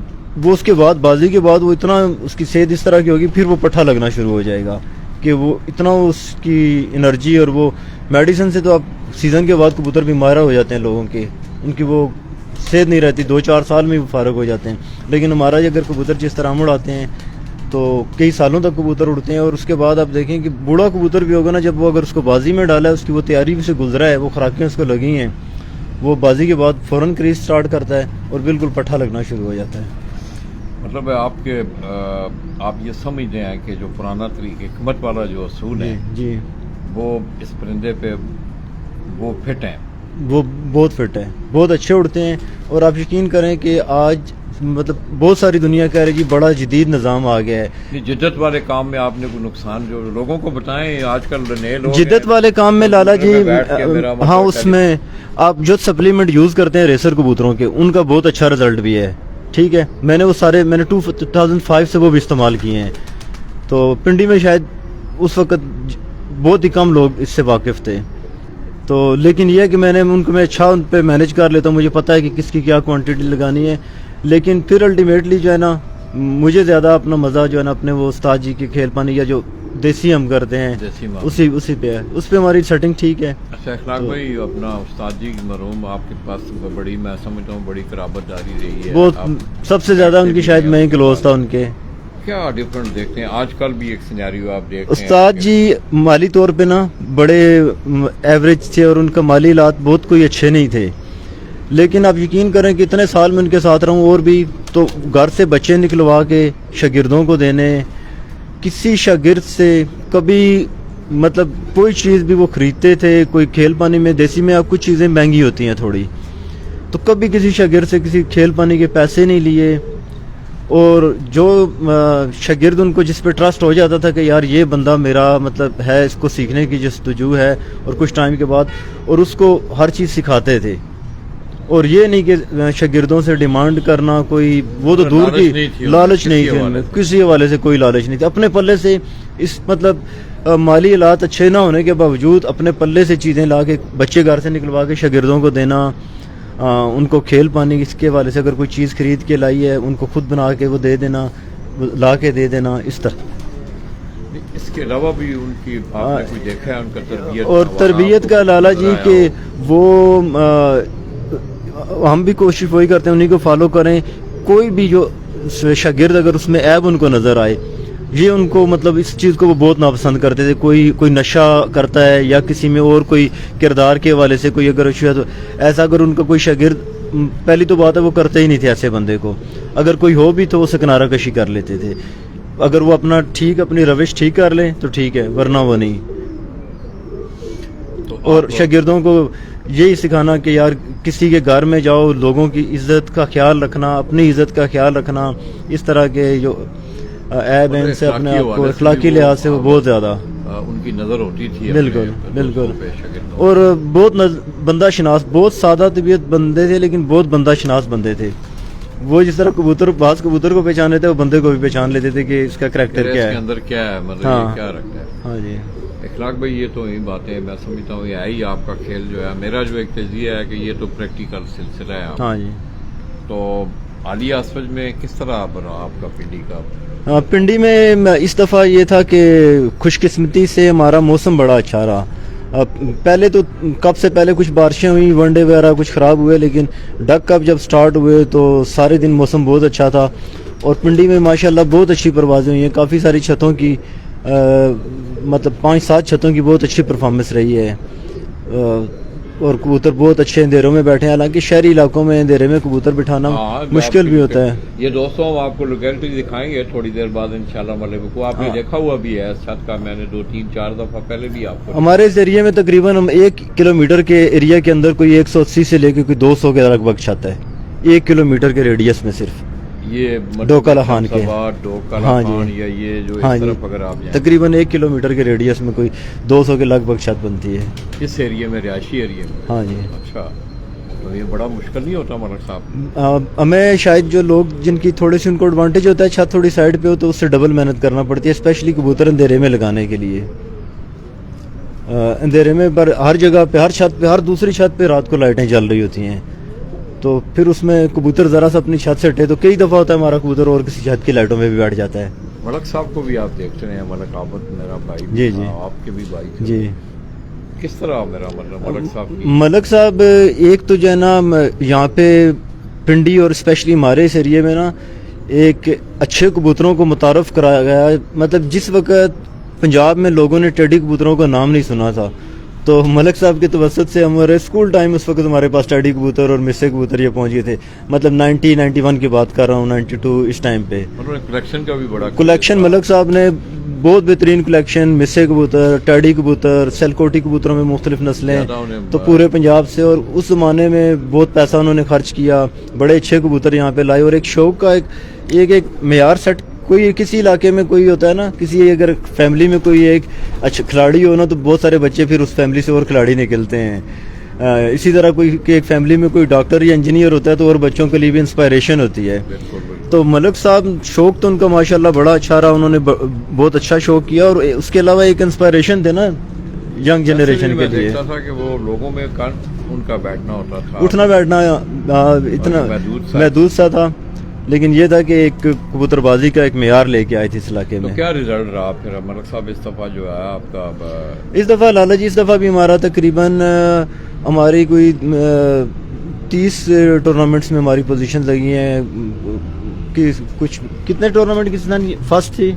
اس کے بعد بازی کے بعد وہ اتنا اس کی صحت اس طرح کی ہوگی, پھر وہ پٹھا لگنا شروع ہو جائے گا کہ وہ اتنا اس کی انرجی, اور وہ میڈیسن سے تو آپ سیزن کے بعد کبوتر بھی مارا ہو جاتے ہیں لوگوں کے, ان کی وہ صحت نہیں رہتی, 2-4 سال میں وہ فارغ ہو جاتے ہیں. لیکن ہمارا اگر کبوتر جس طرح ہم اڑاتے ہیں تو کئی سالوں تک کبوتر اڑتے ہیں. اور اس کے بعد آپ دیکھیں کہ بوڑھا کبوتر بھی ہوگا نا, جب وہ اگر اس کو بازی میں ڈالا ہے, اس کی وہ تیاری سے گزرا ہے, وہ خوراکیں اس کو لگی ہیں, وہ بازی کے بعد فوراً کریز سٹارٹ کرتا ہے اور بالکل پٹھا لگنا شروع ہو جاتا ہے. مطلب ہے آپ یہ سمجھتے ہیں کہ جو پرانا طریقہ حکمت والا جو اصول ہے جی وہ اس پرندے پہ وہ فٹ ہیں, وہ بہت فٹ ہے, بہت اچھے اڑتے ہیں. اور آپ یقین کریں کہ آج مطلب بہت ساری دنیا کہہ رہی جی بڑا جدید نظام آ گیا ہے. جدت والے کام میں آپ نے کوئی نقصان جو لوگوں کو بتائیں, آج کل نئے لوگ جدت والے کام میں لالا جی ہاں اس میں آپ جو سپلیمنٹ یوز کرتے ہیں ریسر کبوتروں کے ان کا بہت اچھا رزلٹ بھی ہے. ٹھیک ہے, میں نے وہ سارے میں نے 2005 سے وہ بھی استعمال کیے ہیں. تو پنڈی میں شاید اس وقت بہت ہی کم لوگ اس سے واقف تھے. تو لیکن یہ ہے کہ میں اچھا ان پہ مینیج کر لیتا ہوں, مجھے پتہ ہے کہ کس کی کیا کوانٹٹی لگانی ہے. لیکن پھر الٹیمیٹلی جو ہے نا مجھے زیادہ اپنا مزہ جو ہے نا اپنے وہ استاد جی کے کھیل پانی یا جو دیسی ہم کرتے ہیں اسی پہ ہے, اس پہ ہماری سیٹنگ ٹھیک ہے. اچھا اخلاق بھائی, اپنا استاد جی مرحوم آپ کے پاس بڑی میں سمجھتا ہوں بڑی قرابت داری رہی ہے, بہت سب سے زیادہ ان کی شاید میں ہی کلوز تھا ان کے. کیا ڈفرنٹ دیکھتے ہیں آج کل بھی ایک سینیریو آپ دیکھتے ہیں؟ استاد جی مالی طور پہ نا بڑے ایوریج تھے اور ان کا مالی حالات بہت کوئی اچھے نہیں تھے. لیکن آپ یقین کریں کہ اتنے سال میں ان کے ساتھ رہوں اور بھی تو گھر سے بچے نکلوا کے شاگردوں کو دینے, کسی شاگرد سے کبھی مطلب کوئی چیز بھی وہ خریدتے تھے. کوئی کھیل پانی میں دیسی میں اب کچھ چیزیں مہنگی ہوتی ہیں تھوڑی, تو کبھی کسی شاگرد سے کسی کھیل پانی کے پیسے نہیں لیے. اور جو شاگرد ان کو جس پہ ٹرسٹ ہو جاتا تھا کہ یار یہ بندہ میرا مطلب ہے, اس کو سیکھنے کی جستجو ہے, اور کچھ ٹائم کے بعد اور اس کو ہر چیز سکھاتے تھے. اور یہ نہیں کہ شاگردوں سے ڈیمانڈ کرنا کوئی وہ تو دور کی لالچ نہیں تھی, کسی حوالے سے کوئی لالچ نہیں تھی. اپنے پلے سے اس مطلب مالی حالات اچھے نہ ہونے کے باوجود اپنے پلے سے چیزیں لا کے بچے گھر سے نکلوا کے شاگردوں کو دینا, ان کو کھیل پانی اس کے حوالے سے اگر کوئی چیز خرید کے لائی ہے ان کو خود بنا کے وہ دے دینا, لا کے دے دینا, اس طرح. اس کے علاوہ بھی ان کی آپ نے کوئی دیکھا ہے ان کا تربیت اور تربیت کا لالا جی کہ وہ ہم بھی کوشش وہی کرتے ہیں انہیں کو فالو کریں. کوئی بھی جو شاگرد اگر اس میں عیب ان کو نظر آئے, یہ ان کو مطلب اس چیز کو وہ بہت ناپسند کرتے تھے. کوئی نشہ کرتا ہے یا کسی میں اور کوئی کردار کے حوالے سے کوئی اگر ایسا اگر ان کا کوئی شاگرد, پہلی تو بات ہے وہ کرتے ہی نہیں تھے ایسے بندے کو. اگر کوئی ہو بھی تو وہ سے کنارہ کشی کر لیتے تھے. اگر وہ اپنی روش ٹھیک کر لیں تو ٹھیک ہے, ورنہ وہ نہیں. اور شاگردوں کو یہی سکھانا کہ یار کسی کے گھر میں جاؤ, لوگوں کی عزت کا خیال رکھنا, اپنی عزت کا خیال رکھنا. اس طرح کے جو عیب ہیں ان سے اپنے آپ کو اخلاقی لحاظ سے وہ بہت زیادہ ان کی نظر ہوتی تھی. بالکل. اور بہت بندہ شناس, بہت سادہ طبیعت بندے تھے لیکن بہت بندہ شناس بندے تھے. وہ جس طرح بعض کبوتر کو پہچان لیتے وہ بندے کو بھی پہچان لیتے تھے کہ اس کا کریکٹر کیا ہے, اس کے اندر کیا ہے, مطلب کیا رکھتا ہے. ہاں جی اخلاق بھائی, یہ تو یہ باتیں میں سمجھتا ہوں یہ ہے ہی آپ کا کھیل جو ہے. میرا جو ایک تجزیہ ہے کہ یہ تو پریکٹیکل سلسلہ ہے. ہاں جی. تو عالیہ اسفج میں کس طرح بنا آپ کا پنڈی کا؟ پنڈی میں اس دفعہ یہ تھا کہ خوش قسمتی سے ہمارا موسم بڑا اچھا رہا. پہلے تو کب سے پہلے کچھ بارشیں ہوئی, ون ڈے وغیرہ کچھ خراب ہوئے, لیکن ڈک کب جب سٹارٹ ہوئے تو سارے دن موسم بہت اچھا تھا. اور پنڈی میں ماشاءاللہ بہت اچھی پروازیں ہوئی ہیں. کافی ساری چھتوں کی مطلب 5-7 چھتوں کی بہت اچھی پرفارمنس رہی ہے. اور کبوتر بہت اچھے اندھیروں میں بیٹھے ہیں. حالانکہ شہری علاقوں میں اندھیرے میں کبوتر بٹھانا مشکل بھی ہوتا ہے. یہ دوستوں ہم آپ کو لوکیلٹی دکھائیں گے تھوڑی دیر بعد انشاءاللہ. مطلب کو آپ نے دیکھا ہوا بھی ہے اس چھت کا, میں نے 2-3-4 دفعہ پہلے بھی آپ کو. ہمارے اس ایریے میں تقریباً ہم 1 کلومیٹر کے ایریا کے اندر کوئی 180 سے لے کے کوئی 200 کے لگ بھگ چھت ہے 1 کلومیٹر کے ریڈیس میں صرف. یہ ڈوکالا خان کے, ہاں جی, یا یہ جو اس طرف اگر آپ جائیں تقریباً 1 کلومیٹر کے ریڈیس میں کوئی 200 کے لگ بھگ چھت بنتی ہے اس ایریے میں, رہائشی ایریے میں. ہاں جی. اچھا, تو یہ بڑا مشکل نہیں ہوتا ملک صاحب؟ ہمیں شاید جو لوگ جن کی تھوڑی سی ان کو ایڈوانٹیج ہوتا ہے چھت تھوڑی سائڈ پہ ہو تو اس سے ڈبل محنت کرنا پڑتی ہے, اسپیشلی کبوتر اندھیرے میں لگانے کے لیے. اندھیرے میں پر ہر جگہ پہ, ہر چھت پہ, ہر دوسری چھت پہ رات کو لائٹیں جل رہی ہوتی ہیں, تو پھر اس میں کبوتر ذرا سا اپنی چھت سے ہٹے تو کئی دفعہ ہوتا ہے ہمارا کبوتر اور کسی چھت کی لائٹوں میں بھی بیٹھ جاتا ہے. ملک صاحب کو بھی آپ دیکھتے ہیں, ملک عابد میرا بھائی, جی جی, آپ کے بھی بھائی تھے. جی. کس طرح میرا مطلب ملک صاحب کی؟ ملک صاحب ایک تو جو ہے نا یہاں پہ پنڈی اور اسپیشلی ہمارے اس ایریے میں نا ایک اچھے کبوتروں کو متعارف کرایا گیا. مطلب جس وقت پنجاب میں لوگوں نے ٹیڈی کبوتروں کا نام نہیں سنا تھا تو ملک صاحب کے توسط سے ہمارے اسکول ٹائم اس وقت ہمارے پاس ٹیڈی کبوتر اور مسے کبوتر یہ پہنچ گئے تھے, مطلب 91 کی بات کر رہا ہوں, 92 اس ٹائم پہ. کلیکشن کا بھی بڑا کلیکشن ملک صاحب نے بہت بہترین کلیکشن, مسے کبوتر, ٹیڈی کبوتر, سیلکوٹی کبوتروں میں مختلف نسلیں, تو پورے پنجاب سے. اور اس زمانے میں بہت پیسہ انہوں نے خرچ کیا, بڑے اچھے کبوتر یہاں پہ لائے. اور ایک شوق کا ایک معیار سیٹ, کوئی کسی علاقے میں کوئی ہوتا ہے نا, کسی اگر فیملی میں کوئی ایک اچھا کھلاڑی ہو نا, تو بہت سارے بچے پھر اس فیملی سے اور کھلاڑی نکلتے ہیں. اسی طرح کوئی کہ ایک فیملی میں کوئی ڈاکٹر یا انجینئر ہوتا ہے تو اور بچوں کے لیے بھی انسپائریشن ہوتی ہے. تو ملک صاحب شوق تو ان کا ماشاءاللہ بڑا اچھا رہا, انہوں نے بہت اچھا شوق کیا, اور اس کے علاوہ ایک انسپائریشن تھے نا ینگ جنریشن کے لیے. دیکھتا تھا کہ وہ لوگوں میں ان کا بیٹھنا ہوتا تھا, اٹھنا بیٹھنا اتنا محدود سا تھا, لیکن یہ تھا کہ ایک کبوتر بازی کا ایک معیار لے کے آئے تھے اس علاقے میں. تو کیا رزلٹ رہا پھر ملک صاحب اس دفعہ جو ہے آپ کا؟ اس دفعہ لالا جی, اس دفعہ بھی ہمارا تقریباً ہماری کوئی 30 ٹورنامنٹس میں ہماری پوزیشن لگی ہیں. کہ کچھ کتنے ٹورنامنٹ کس طرح فرسٹ تھی,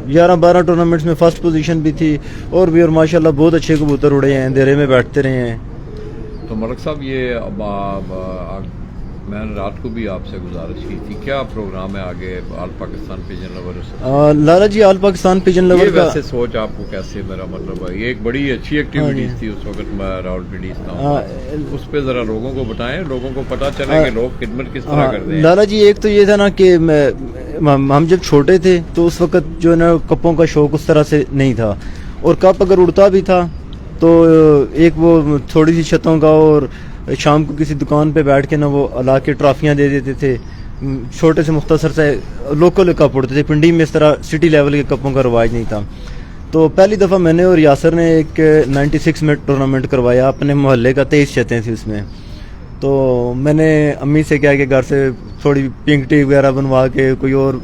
11-12 ٹورنامنٹس میں فرسٹ پوزیشن بھی تھی, اور بھی, اور ماشاءاللہ بہت اچھے کبوتر اڑے ہیں, دیرے میں بیٹھتے رہے ہیں. تو ملک صاحب یہ میں نے رات کو بھی آپ سے گزارش کی تھی, کیا پروگرام ہے آگے آل پاکستان پیجن لور؟ لالا جی آل پاکستان پیجن لور کا ویسے سوچ آپ کو کیسے, میرا مطلب ہے یہ ایک بڑی اچھی ایکٹیویٹیز تھی اس وقت راولپنڈی اس پہ ذرا لوگوں کو بتائیں, لوگوں کو پتہ چلے کہ لوگ خدمت کس طرح کرتے ہیں. لالا جی ایک تو یہ تھا نا کہ ہم جب چھوٹے تھے تو اس وقت جو ہے نا کپوں کا شوق اس طرح سے نہیں تھا, اور کپ اگر اڑتا بھی تھا تو ایک وہ تھوڑی سی چھتوں کا, اور شام کو کسی دکان پہ بیٹھ کے نا وہ لا کے ٹرافیاں دے دیتے تھے, چھوٹے سے مختصر سے لوکل کپ اڑتے تھے. پنڈی میں اس طرح سٹی لیول کے کپوں کا رواج نہیں تھا. تو پہلی دفعہ میں نے اور یاسر نے ایک 96 میں ٹورنامنٹ کروایا, اپنے محلے کا 23 چھتیں تھیں اس میں. تو میں نے امی سے کیا کہ گھر سے تھوڑی پنک ٹی وغیرہ بنوا کے کوئی اور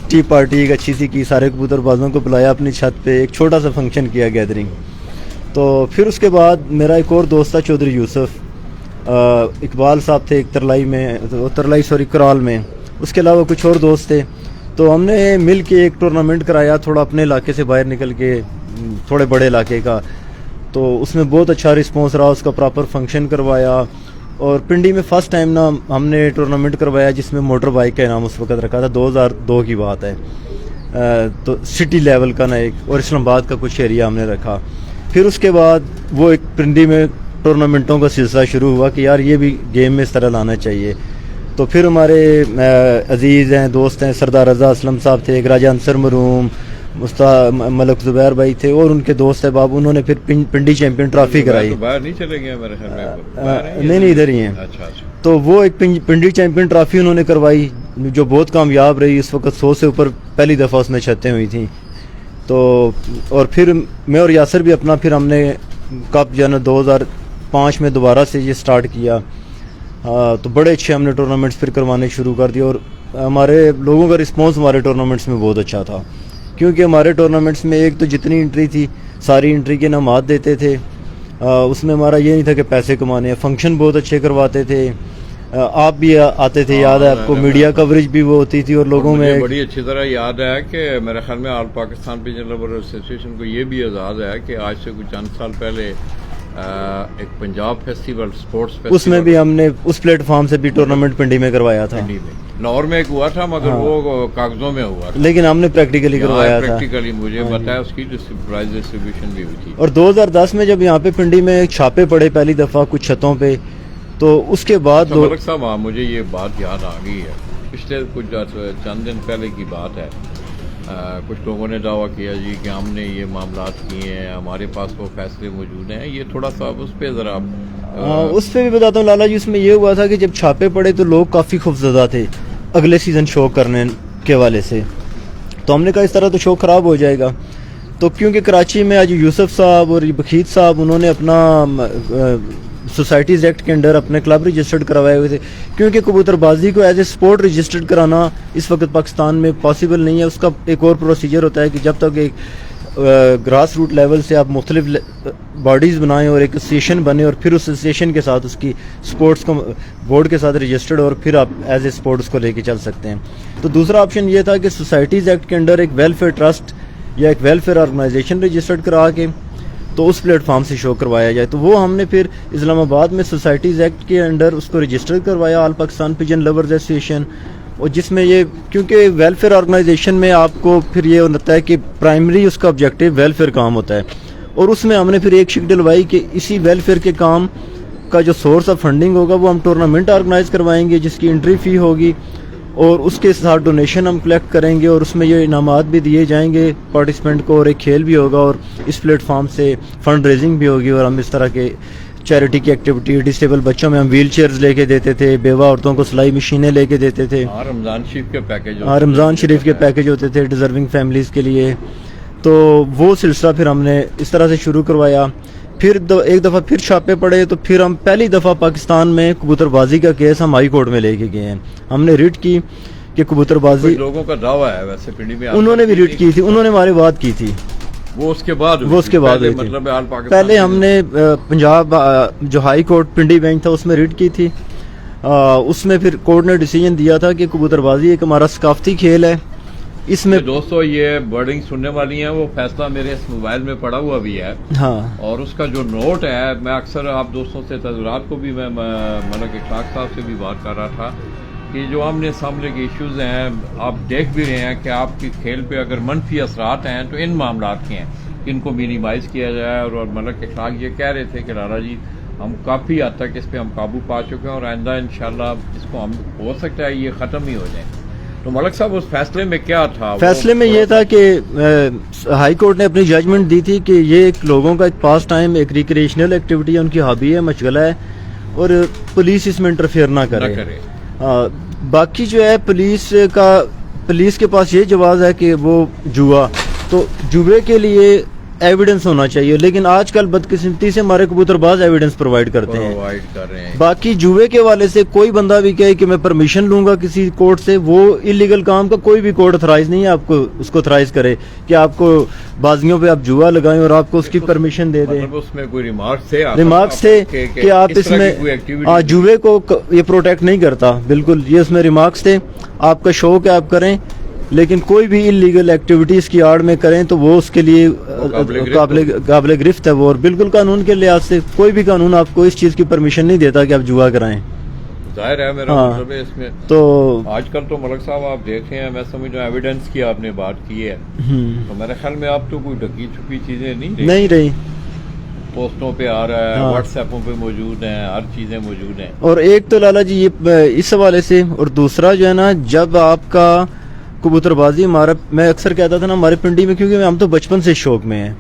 ٹی پارٹی ایک اچھی سی کی, سارے کبوتر بازوں کو بلایا اپنی چھت پہ, ایک چھوٹا سا فنکشن کیا, گیدرنگ. تو پھر اس کے بعد میرا ایک اور دوست تھا چودھری یوسف, اقبال صاحب تھے ایک کرال میں, اس کے علاوہ کچھ اور دوست تھے. تو ہم نے مل کے ایک ٹورنامنٹ کرایا, تھوڑا اپنے علاقے سے باہر نکل کے, تھوڑے بڑے علاقے کا. تو اس میں بہت اچھا رسپانس رہا, اس کا پراپر فنکشن کروایا. اور پنڈی میں فرسٹ ٹائم نا ہم نے ٹورنامنٹ کروایا جس میں موٹر بائک کا انعام اس وقت رکھا تھا, 2002 کی بات ہے. تو سٹی لیول کا نا ایک, اور اسلام آباد کا کچھ ایریا ہم نے رکھا. پھر اس کے بعد وہ ایک پنڈی میں ٹورنامنٹوں کا سلسلہ شروع ہوا کہ یار یہ بھی گیم میں اس طرح لانا چاہیے. تو پھر ہمارے عزیز ہیں, دوست ہیں, سردار رضا اسلم صاحب تھے, ایک راجہ انصر مروم, ملک زبیر بھائی تھے, اور ان کے دوست ہے باب, انہوں نے پھر پنڈی چیمپئن ٹرافی کرائی. باہر نہیں چلے گئے میرے خیال میں؟ نہیں ادھر ہی ہیں. تو وہ ایک پنڈی چیمپئن ٹرافی انہوں نے کروائی جو بہت کامیاب رہی. اس وقت 100 سے اوپر پہلی دفعہ اس میں چھتیں ہوئی تھیں. تو اور پھر میں اور یاسر بھی اپنا, پھر ہم نے کپ جو ہے نا 2005 میں دوبارہ سے یہ سٹارٹ کیا. تو بڑے اچھے ہم نے ٹورنامنٹس پھر کروانے شروع کر دیے, اور ہمارے لوگوں کا رسپانس ہمارے ٹورنامنٹس میں بہت اچھا تھا, کیونکہ ہمارے ٹورنامنٹس میں ایک تو جتنی انٹری تھی ساری انٹری کے انعامات دیتے تھے. اس میں ہمارا یہ نہیں تھا کہ پیسے کمانے ہیں, فنکشن بہت اچھے کرواتے تھے. آپ بھی آتے تھے, یاد ہے آپ کو, میڈیا کوریج بھی وہ ہوتی تھی, اور لوگوں میں بڑی اچھی طرح یاد ہے کہ میرے خیال میں آل پاکستان پیجن لور ایسوسیشن کو یہ بھی اعزاز ہے کہ آج سے کچھ چند سال پہلے ایک پنجاب فیسٹیول سپورٹس فیسٹیول, اس میں بھی ہم نے اس پلیٹ فارم سے بھی ٹورنامنٹ پنڈی میں کروایا تھا. لاہور میں ایک ہوا تھا مگر وہ کاغذوں میں ہوا تھا, لیکن ہم نے پریکٹیکلی کروایا تھا. پریکٹیکلی مجھے بتایا اس کی پرائز ڈسٹریبیوشن بھی ہوئی تھی. اور 2010 میں جب یہاں پہ پنڈی میں چھاپے پڑے پہلی دفعہ کچھ چھتوں پہ, تو اس کے بعد ملک صاحب مجھے یہ بات یاد آ گئی ہے, پچھلے کچھ چند دن پہلے کی بات ہے, کچھ لوگوں نے دعویٰ کیا جی کہ ہم نے یہ معاملات کیے ہیں, ہمارے پاس وہ فیصلے موجود ہیں. یہ تھوڑا سا اس پہ ذرا اس پہ بھی بتاتا ہوں لالا جی. اس میں یہ ہوا تھا کہ جب چھاپے پڑے تو لوگ کافی خوفزدہ تھے اگلے سیزن شو کرنے کے والے سے. تو ہم نے کہا اس طرح تو شو خراب ہو جائے گا. تو کیونکہ کراچی میں آج یوسف صاحب اور بخیت صاحب انہوں نے اپنا سوسائٹیز ایکٹ کے انڈر اپنے کلب رجسٹرڈ کروائے ہوئے تھے, کیونکہ کبوتر بازی کو ایز اے سپورٹ رجسٹرڈ کرانا اس وقت پاکستان میں پاسبل نہیں ہے. اس کا ایک اور پروسیجر ہوتا ہے کہ جب تک ایک گراس روٹ لیول سے آپ مختلف باڈیز بنائیں اور ایک ایسوسیشن بنے, اور پھر اس ایسوسیشن کے ساتھ اس کی سپورٹس کو بورڈ کے ساتھ رجسٹرڈ, اور پھر آپ ایز اے سپورٹس کو لے کے چل سکتے ہیں. تو دوسرا آپشن یہ تھا کہ سوسائٹیز ایکٹ کے انڈر ایک ویلفیئر ٹرسٹ یا ایک ویلفیئر آرگنائزیشن رجسٹرڈ کرا کے تو اس پلیٹ فارم سے شو کروایا جائے. تو وہ ہم نے پھر اسلام آباد میں سوسائٹیز ایکٹ کے انڈر اس کو رجسٹر کروایا, آل پاکستان پجن لورز ایسوسیشن, اور جس میں یہ کیونکہ ویلفیئر آرگنائزیشن میں آپ کو پھر یہ ہوتا ہے کہ پرائمری اس کا آبجیکٹو ویلفیئر کام ہوتا ہے, اور اس میں ہم نے پھر ایک شک ڈلوائی کہ اسی ویلفیئر کے کام کا جو سورس آف فنڈنگ ہوگا وہ ہم ٹورنامنٹ آرگنائز کروائیں گے جس کی انٹری فی ہوگی, اور اس کے ساتھ ڈونیشن ہم کلیکٹ کریں گے, اور اس میں یہ انعامات بھی دیے جائیں گے پارٹیسپینٹ کو, اور ایک کھیل بھی ہوگا, اور اس پلیٹ فارم سے فنڈ ریزنگ بھی ہوگی. اور ہم اس طرح کے چیریٹی کی ایکٹیویٹی, ڈسیبل بچوں میں ہم ویل چیئرز لے کے دیتے تھے, بیوہ عورتوں کو سلائی مشینیں لے کے دیتے تھے, رمضان شریف کے پیکج, رمضان شریف کے پیکج ہوتے تھے ڈیزرونگ فیملیز کے لیے. تو وہ سلسلہ پھر ہم نے اس طرح سے شروع کروایا. پھر ایک دفعہ پھر چھاپے پڑے, تو پھر ہم پہلی دفعہ پاکستان میں کبوتر بازی کا کیس ہم ہائی کورٹ میں لے کے گئے ہیں. ہم نے ریٹ کی کہ کبوتر بازی, لوگوں کا دعویٰ ہے ویسے پنڈی میں, انہوں نے بھی ریٹ کی تھی, انہوں نے ہمارے بات کی تھی, وہ اس کے بعد ہوئی تھی. مطلب پہلے ہم نے پنجاب جو ہائی کورٹ پنڈی بینچ تھا اس میں ریٹ کی تھی. اس میں پھر کورٹ نے ڈیسیجن دیا تھا کہ کبوتر بازی ایک ہمارا ثقافتی کھیل ہے. اس میں دوستو یہ برڈنگ سننے والی ہیں, وہ فیصلہ میرے اس موبائل میں پڑا ہوا بھی ہے, ہاں, اور اس کا جو نوٹ ہے, میں اکثر آپ دوستوں سے تذکرات کو بھی میں ملک اخلاق صاحب سے بھی بات کر رہا تھا کہ جو آمنے سامنے کے ایشوز ہیں آپ دیکھ بھی رہے ہیں کہ آپ کی کھیل پہ اگر منفی اثرات ہیں تو ان معاملات کے ہیں, ان کو مینیمائز کیا جائے. اور ملک اخلاق یہ کہہ رہے تھے کہ لالا جی ہم کافی حد تک اس پہ ہم قابو پا چکے ہیں, اور آئندہ انشاءاللہ اس کو ہم ہو سکتا ہے یہ ختم ہی ہو جائے. تو ملک صاحب اس فیصلے میں کیا تھا؟ فیصلے میں یہ تھا کہ ہائی کورٹ نے اپنی ججمنٹ دی تھی کہ یہ ایک لوگوں کا ایک پاس ٹائم, ایک ریکریشنل ایکٹیویٹی ہے, ان کی ہابی ہے, مشغلہ ہے, اور پولیس اس میں انٹرفیئر نہ کرے. باقی جو ہے پولیس کے پاس یہ جواز ہے کہ وہ جوا, تو جوے کے لیے ایویڈنس ہونا چاہیے, لیکن آج کل بدقسمتی سے ہمارے کبوتر باز ایویڈنس پرووائڈ کرتے ہیں. باقی جوے کے والے سے کوئی بندہ بھی کہے کہ میں پرمیشن لوں گا کسی کورٹ سے, وہ انلیگل کام کا کوئی بھی کورٹ اتھرائز نہیں ہے آپ کو اس کو اتھرائز کرے کہ آپ کو بازیوں پہ آپ جوا لگائیں اور آپ کو اس کی پرمیشن دے دیں. اس میں کوئی ریمارکس تھے کہ آپ اس میں جوے کو یہ پروٹیکٹ نہیں کرتا, بالکل یہ اس میں ریمارکس تھے. آپ کا شوق ہے آپ کریں, لیکن کوئی بھی انلیگل ایکٹیویٹیز کی آڑ میں کریں تو وہ اس کے لیے قابل گرفت ہے وہ, اور بالکل قانون کے لحاظ سے کوئی بھی قانون آپ کو اس چیز کی پرمیشن نہیں دیتا کہ آپ جوا کرائیں. ظاہر ہے میرا مطلب ہے اس میں تو آج کل تو ملک صاحب آپ دیکھیں ہیں, میں سمجھتا ہوں ایویڈنس کی آپ نے بات کی ہے, تو میرے خیال میں آپ تو کوئی ڈکی چھپی چیزیں نہیں رہی, پوسٹوں پہ آ رہا ہے, واٹس ایپوں پہ موجود ہیں, ہر چیزیں موجود ہیں. اور ایک تو لالا جی یہ اس حوالے سے, اور دوسرا جو ہے نا, جب آپ کا کبوتر بازی ہمارا, میں اکثر کہتا تھا نا ہمارے پنڈی میں, کیونکہ ہم تو بچپن سے شوق میں ہیں,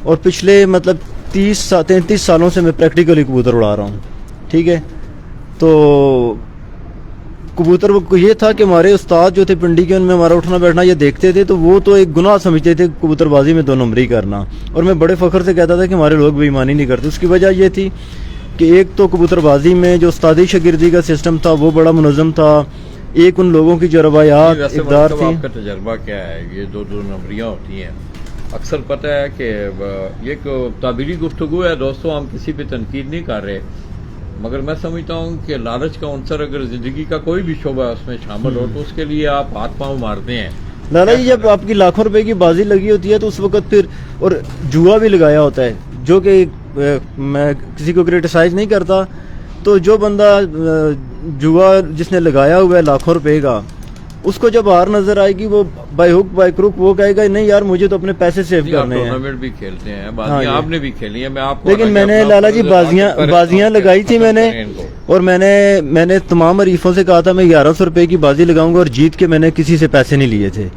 اور پچھلے مطلب 33 سالوں سے میں پریکٹیکلی کبوتر اڑا رہا ہوں, ٹھیک ہے. تو کبوتر یہ تھا کہ ہمارے استاد جو تھے پنڈی کے, ان میں ہمارا اٹھنا بیٹھنا یہ دیکھتے تھے, تو وہ تو ایک گناہ سمجھتے تھے کبوتر بازی میں 2 نمبری کرنا, اور میں بڑے فخر سے کہتا تھا کہ ہمارے لوگ بے ایمانی نہیں کرتے. اس کی وجہ یہ تھی کہ ایک تو کبوتر بازی میں جو استادی شاگردی کا سسٹم تھا وہ بڑا منظم تھا, ایک ان لوگوں کی جو روایات اقدار تھی. آپ کا تجربہ کیا ہے؟ یہ 2 نمبریاں ہوتی ہیں, اکثر پتہ ہے کہ یہ ایک تعبیری گفتگو ہے دوستوں, ہم کسی پہ تنقید نہیں کر رہے, مگر میں سمجھتا ہوں کہ لالچ کا عنصر اگر زندگی کا کوئی بھی شعبہ اس میں شامل ہو تو اس کے لیے آپ ہاتھ پاؤں مارتے ہیں. لالا جی جب آپ کی لاکھوں روپے کی بازی لگی ہوتی ہے تو اس وقت پھر, اور جوا بھی لگایا ہوتا ہے, جو کہ میں کسی کو کرٹیسائز نہیں کرتا, تو جو بندہ جوا جس نے لگایا ہوا ہے لاکھوں روپے کا, اس کو جب ہار نظر آئے گی وہ بائی ہک بائی کروک وہ کہے گا نہیں یار مجھے تو اپنے پیسے سیو کرنے ہیں. ٹورنامنٹ بھی کھیلتے ہیں, بازیاں آپ نے بھی کھیلی ہیں, میں آپ کو لیکن میں نے لالا جی بازیاں لگائی تھی میں نے, اور میں نے تمام حریفوں سے کہا تھا میں 1100 روپے کی بازی لگاؤں گا, اور جیت کے میں نے کسی سے پیسے نہیں لیے تھے.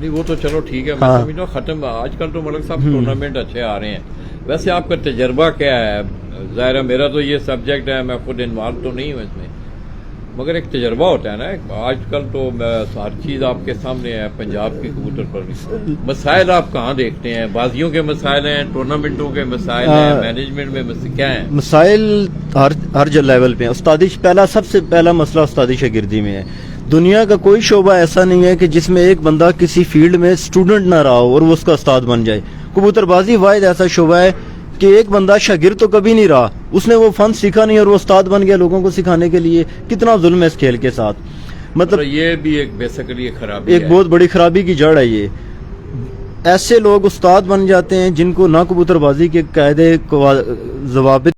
نہیں وہ تو چلو ٹھیک ہے, میں سمجھتا ہوں ختم. آج کل تو ملک صاحب ٹورنامنٹ اچھے آ رہے ہیں. ویسے آپ کا تجربہ کیا ہے؟ ظاہر ہے میرا تو یہ سبجیکٹ ہے, میں خود انوالو تو نہیں ہوں اس میں, مگر ایک تجربہ ہوتا ہے نا. آج کل تو ہر چیز آپ کے سامنے ہے. پنجاب کی کبوتر پر مسائل آپ کہاں دیکھتے ہیں؟ بازیوں کے مسائل ہیں, ٹورنامنٹوں کے مسائل ہیں, مینجمنٹ میں کیا ہیں مسائل؟ ہر لیول پہ سب سے پہلا مسئلہ استادی شاگردی میں ہے. دنیا کا کوئی شعبہ ایسا نہیں ہے کہ جس میں ایک بندہ کسی فیلڈ میں اسٹوڈنٹ نہ رہا ہو اور وہ اس کا استاد بن جائے. کبوتر بازی واحد ایسا شعبہ ہے کہ ایک بندہ شاگرد تو کبھی نہیں رہا, اس نے وہ فن سیکھا نہیں اور وہ استاد بن گیا لوگوں کو سکھانے کے لیے. کتنا ظلم ہے اس کھیل کے ساتھ. مطلب یہ بھی ایک بیسیکلی خرابی, ایک بہت بڑی خرابی کی جڑ ہے یہ. ایسے لوگ استاد بن جاتے ہیں جن کو نہ کبوتر بازی کے قاعدے ضوابط